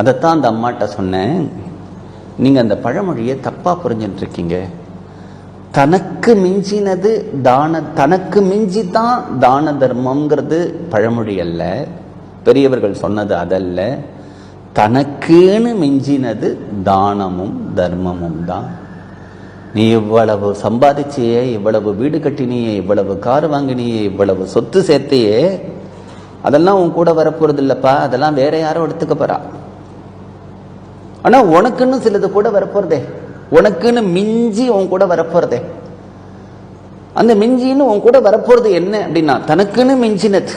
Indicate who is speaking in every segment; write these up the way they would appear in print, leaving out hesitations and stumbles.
Speaker 1: அதைத்தான் அந்த அம்மாட்ட சொன்னேன். நீங்க அந்த பழமொழியை தப்பா புரிஞ்சுட்டு இருக்கீங்க. தனக்கு மிஞ்சினது தனக்கு மிஞ்சிதான் தான தர்மம்ங்கிறது பழமொழி அல்ல, பெரியவர்கள் சொன்னது அதல்ல. தனக்குன்னு மிஞ்சினது தானமும் தர்மமும் தான். நீ இவ்வளவு சம்பாதிச்சியே, இவ்வளவு வீடு கட்டினியே, இவ்வளவு கார் வாங்கினியே, இவ்வளவு சொத்து சேர்த்தையே, அதெல்லாம் உன் கூட வரப்போறது இல்லப்பா. அதெல்லாம் வேற யாரும் எடுத்துக்க போறா. ஆனா உனக்குன்னு சிலது கூட வரப்போறதே, உனக்குன்னு மிஞ்சி உன் கூட வரப்போறதே. அந்த மிஞ்சின்னு உன் கூட வரப்போறது என்ன அப்படின்னா தனக்குன்னு மிஞ்சினது.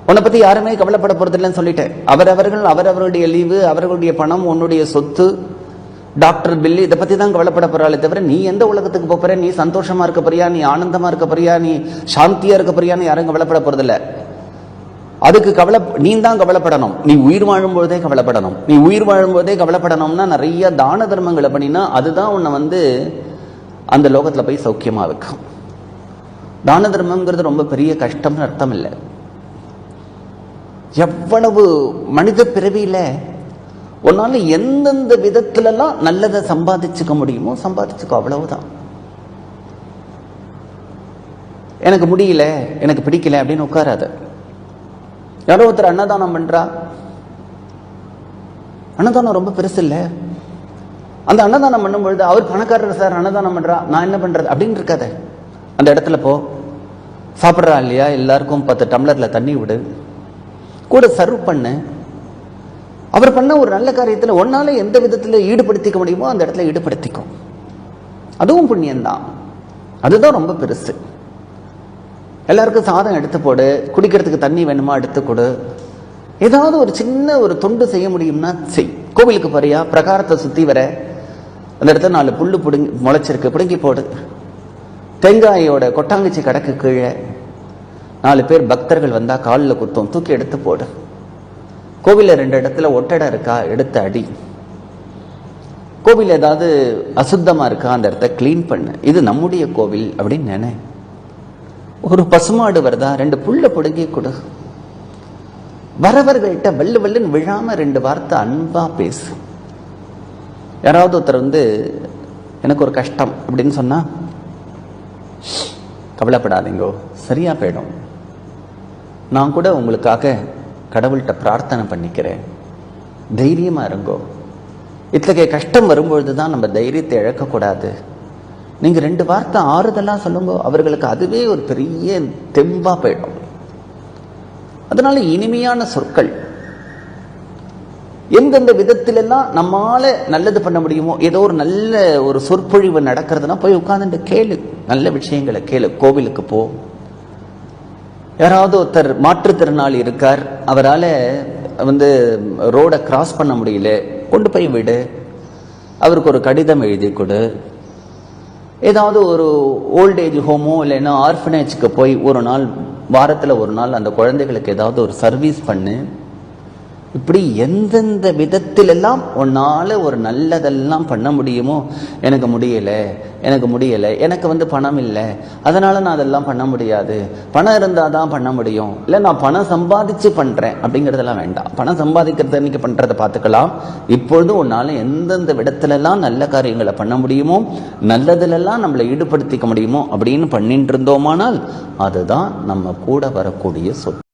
Speaker 1: உன்னை பத்தி யாருமே கவலைப்பட போறது இல்லைன்னு சொல்லிட்டேன். அவரவர்களுடைய லீவு, அவர்களுடைய பணம், உன்னுடைய சொத்து, டாக்டர் பில்லு, இதை பத்தி தான் கவலைப்பட போறாளே தவிர நீ எந்த உலகத்துக்கு போற, நீ சந்தோஷமா இருக்க போறியா, நீ ஆனந்தமா இருக்க போறியா, நீ சாந்தியா இருக்க போறியான்னு யாரும் கவலைப்பட போறது இல்ல. அதுக்கு நீ தான் கவலைப்படணும். நீ உயிர் வாழும்போதே கவலைப்படணும். நீ உயிர் வாழும்போதே கவலைப்படணும்னா நிறைய தான தர்மங்களை பண்ணினா அதுதான் உன்னை அந்த லோகத்துல போய் சௌக்கியமா வைக்கும். தான தர்மம்ங்கிறது ரொம்ப பெரிய கஷ்டம்னு அர்த்தம் இல்லை. எவ்வளவு மனித பிறவியில உன்னால எந்தெந்த விதத்திலெல்லாம் நல்லதை சம்பாதிச்சுக்க முடியுமோ சம்பாதிச்சுக்கோ, அவ்வளவுதான். எனக்கு முடியல, எனக்கு பிடிக்கல அப்படின்னு உட்காராத. யாரோ ஒருத்தர் அன்னதானம் பண்றா, அன்னதானம் ரொம்ப பெருசு இல்ல. அந்த அன்னதானம் பண்ணும் பொழுது அவர் பணக்காரர் சார், அன்னதானம் பண்றா, நான் என்ன பண்றது அப்படின்னு இருக்காத. அந்த இடத்துல போ, சாப்பிட்றா இல்லையா, எல்லாருக்கும் 10 டம்ளர்ல தண்ணி விடு, கூட சர்வ் பண்ணு. அவர் பண்ண ஒரு நல்ல காரியத்துல ஒன்னால எந்த விதத்துல ஈடுபடுத்திக்க முடியுமோ அந்த இடத்துல ஈடுபடுத்திக்கும். அதுவும் புண்ணியம்தான். அதுதான் ரொம்ப பெருசு. எல்லாருக்கும் சாதம் எடுத்து போடு, குடிக்கிறதுக்கு தண்ணி வேணுமா எடுத்து கொடு. ஏதாவது ஒரு சின்ன ஒரு தொண்டு செய்ய முடியும்னா செய். கோவிலுக்கு போறியா, பிரகாரத்தை சுத்தி வர அந்த இடத்துல 4 புல்லு புடுங்கி முளைச்சிருக்கு, பிடுங்கி போடு. தேங்காயோட கொட்டாங்குச்சி கடக்கு கீழே 4 பேர் பக்தர்கள் வந்தா காலில் குத்தும், தூக்கி எடுத்து போடு. கோவில 2 இடத்துல ஒட்டடை இருக்கா, எடுத்து அடி. கோவில் ஏதாவது அசுத்தமா இருக்கா, அந்த இடத்த கிளீன் பண்ணு. இது நம்முடைய கோவில் அப்படின்னு நினை. ஒரு பசுமாடு வருதா, 2 புல்ல பிடுங்கி கொடு. வரவர்கள்ட்ட வல்லு வல்லுன்னு விழாம 2 வார்த்தை அன்பா பேசு. யாராவது ஒருத்தர் எனக்கு ஒரு கஷ்டம் அப்படின்னு சொன்னா, கவலைப்படாதீங்கோ, சரியா போயிடும். நான் கூட உங்களுக்காக கடவுள்கிட்ட பிரார்த்தனை பண்ணிக்கிறேன், தைரியமா இருங்கோ. இத்தகைய கஷ்டம் வரும்பொழுதுதான் நம்ம தைரியத்தை இழக்கக்கூடாது. நீங்க 2 வார்த்தை ஆறுதலா சொல்லுங்க, அவர்களுக்கு அதுவே ஒரு பெரிய தெம்பா போயிடும். அதனால இனிமையான சொற்கள், எந்தெந்த விதத்திலெல்லாம் நம்மால நல்லது பண்ண முடியுமோ, ஏதோ ஒரு நல்ல ஒரு சொற்பொழிவு நடக்கிறதுனா போய் உட்கார்ந்துட்டு கேளு, நல்ல விஷயங்களை கேளு. கோவிலுக்கு போ. யாராவது ஒருத்தர் மாற்றுத்திறனாளி இருக்கார், அவரால் ரோடை கிராஸ் பண்ண முடியல, கொண்டு போய் விடு. அவருக்கு ஒரு கடிதம் எழுதி கொடு. ஏதாவது ஒரு ஓல்டேஜ் ஹோமோ இல்லைன்னா ஆர்ஃபனேஜுக்கு போய் ஒரு நாள், வாரத்தில் ஒரு நாள் அந்த குழந்தைகளுக்கு ஏதாவது ஒரு சர்வீஸ் பண்ணு. இப்படி எந்தெந்த விதத்திலெல்லாம் உன்னால ஒரு நல்லதெல்லாம் பண்ண முடியுமோ. எனக்கு முடியலை, எனக்கு பணம் இல்லை, அதனால நான் அதெல்லாம் பண்ண முடியாது, பணம் இருந்தால் தான் பண்ண முடியும், இல்லை நான் பணம் சம்பாதிச்சு பண்றேன் அப்படிங்கிறதெல்லாம் வேண்டாம். பணம் சம்பாதிக்கிறது அன்னைக்கு பண்றதை பார்த்துக்கலாம். இப்பொழுது உன்னால எந்தெந்த விதத்திலெல்லாம் நல்ல காரியங்களை பண்ண முடியுமோ, நல்லதுலெல்லாம் நம்மளை ஈடுபடுத்திக்க முடியுமோ அப்படின்னு பண்ணிட்டு இருந்தோமானால் அதுதான் நம்ம கூட வரக்கூடிய சொத்து.